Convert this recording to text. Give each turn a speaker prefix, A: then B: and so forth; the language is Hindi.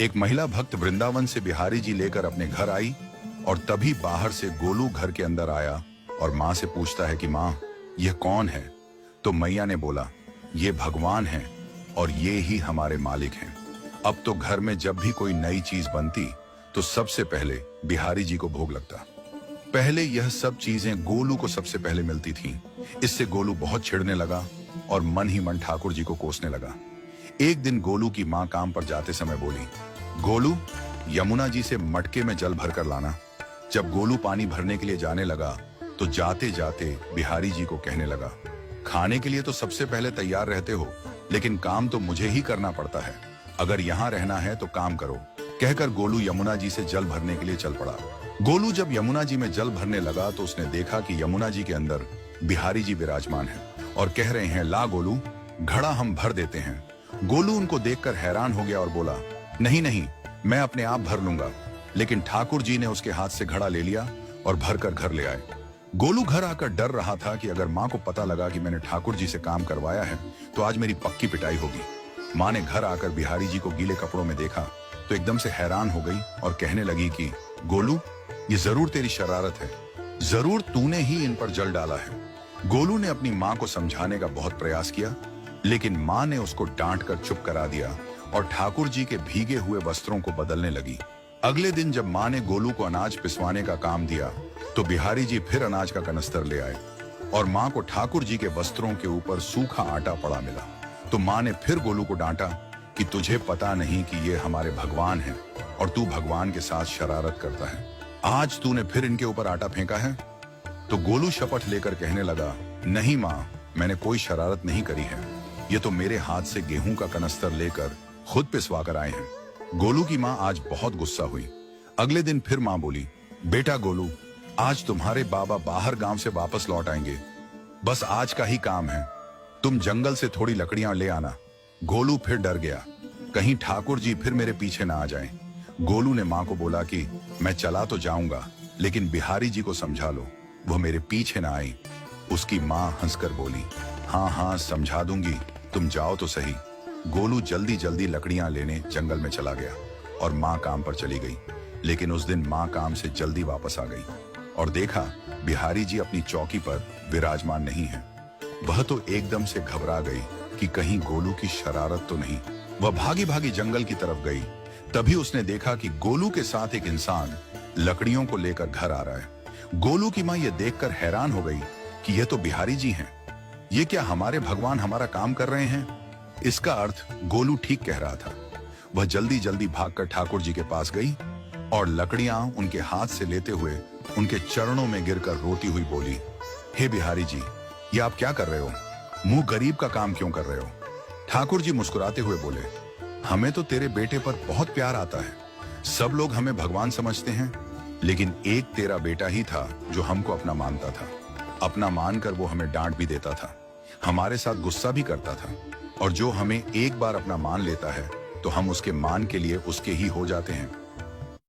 A: एक महिला भक्त वृंदावन से बिहारी जी लेकर अपने घर आई और तभी बाहर से गोलू घर के अंदर आया और माँ से पूछता है कि माँ, यह कौन है? तो मैया ने बोला, ये भगवान है और ये ही हमारे मालिक हैं। अब तो घर में जब भी कोई नई चीज बनती तो सबसे पहले बिहारी जी को भोग लगता। पहले यह सब चीजें गोलू को सबसे पहले मिलती थीं। इससे गोलू बहुत चिढ़ने लगा और मन ही मन ठाकुर जी को कोसने लगा। एक दिन गोलू की माँ काम पर जाते समय बोली, गोलू, यमुना जी से मटके में जल भरकर लाना। जब गोलू पानी भरने के लिए जाने लगा तो जाते जाते बिहारी जी को कहने लगा, खाने के लिए तो सबसे पहले तैयार रहते हो, लेकिन काम तो मुझे ही करना पड़ता है। अगर यहाँ रहना है तो काम करो। कहकर गोलू यमुना जी से जल भरने के लिए चल पड़ा। गोलू जब यमुना जी में जल भरने लगा तो उसने देखा कि यमुना जी के अंदर बिहारी जी विराजमान है और कह रहे हैं, ला गोलू, घड़ा हम भर देते हैं। गोलू उनको देखकर हैरान हो गया और बोला, नहीं नहीं, मैं अपने आप भर लूंगा। लेकिन ठाकुर जी ने उसके हाथ से घड़ा ले लिया और भरकर घर ले आए। गोलू घर आकर डर रहा था कि अगर माँ को पता लगा कि मैंने ठाकुर जी से काम करवाया है तो आज मेरी पक्की पिटाई होगी। माँ ने घर आकर बिहारी जी को गीले कपड़ों में देखा तो एकदम से हैरान हो गई और कहने लगी कि गोलू, ये जरूर तेरी शरारत है, जरूर तूने ही इन पर जल डाला है। गोलू ने अपनी माँ को समझाने का बहुत प्रयास किया, लेकिन माँ ने उसको डांट कर चुप करा दिया और ठाकुर जी के भीगे हुए वस्त्रों को बदलने लगी। अगले दिन जब माँ ने गोलू को अनाज पिसवाने का काम दिया तो बिहारी जी फिर अनाज का कनस्तर ले आए और माँ को ठाकुर जी के वस्त्रों के ऊपर सूखा आटा पड़ा मिला। तो माँ ने फिर गोलू को डांटा कि तुझे पता नहीं कि ये हमारे भगवान हैं और तू भगवान के साथ शरारत करता है। आज तूने फिर इनके ऊपर आटा फेंका है। तो गोलू शपथ लेकर कहने लगा, नहीं माँ, मैंने कोई शरारत नहीं करी है। ये तो मेरे हाथ से गेहूं का कनस्तर लेकर खुद पिसवा कर आए हैं। गोलू की माँ आज बहुत गुस्सा हुई। अगले दिन फिर माँ बोली, बेटा गोलू, आज तुम्हारे बाबा बाहर गांव से वापस लौट आएंगे। बस आज का ही काम है, तुम जंगल से थोड़ी लकड़ियां ले आना। गोलू फिर डर गया, कहीं ठाकुर जी फिर मेरे पीछे ना आ जाएं। गोलू ने माँ को बोला कि मैं चला तो जाऊंगा, लेकिन बिहारी जी को समझा लो, वो मेरे पीछे ना आई। उसकी माँ हंसकर बोली, हाँ हाँ समझा दूंगी, तुम जाओ तो सही। गोलू जल्दी जल्दी लकड़ियां लेने जंगल में चला गया और माँ काम पर चली गई। लेकिन उस दिन माँ काम से जल्दी वापस आ गई और देखा बिहारी जी अपनी चौकी पर विराजमान नहीं है। वह तो एकदम से घबरा गई कि कहीं गोलू की शरारत तो नहीं। वह भागी भागी जंगल की तरफ गई। तभी उसने देखा कि गोलू के साथ एक इंसान लकड़ियों को लेकर घर आ रहा है। गोलू की माँ यह देखकर हैरान हो गई कि यह तो बिहारी जी हैं। ये क्या हमारे भगवान हमारा काम कर रहे हैं? इसका अर्थ गोलू ठीक कह रहा था। वह जल्दी जल्दी भागकर ठाकुर जी के पास गई और लकड़ियां उनके हाथ से लेते हुए उनके चरणों में गिरकर रोती हुई बोली, हे बिहारी जी, ये आप क्या कर रहे हो? मुंह गरीब का काम क्यों कर रहे हो? ठाकुर जी मुस्कुराते हुए बोले, हमें तो तेरे बेटे पर बहुत प्यार आता है। सब लोग हमें भगवान समझते हैं, लेकिन एक तेरा बेटा ही था जो हमको अपना मानता था। अपना मानकर वो हमें डांट भी देता था, हमारे साथ गुस्सा भी करता था, और जो हमें एक बार अपना मान लेता है तो हम उसके मान के लिए उसके ही हो जाते हैं।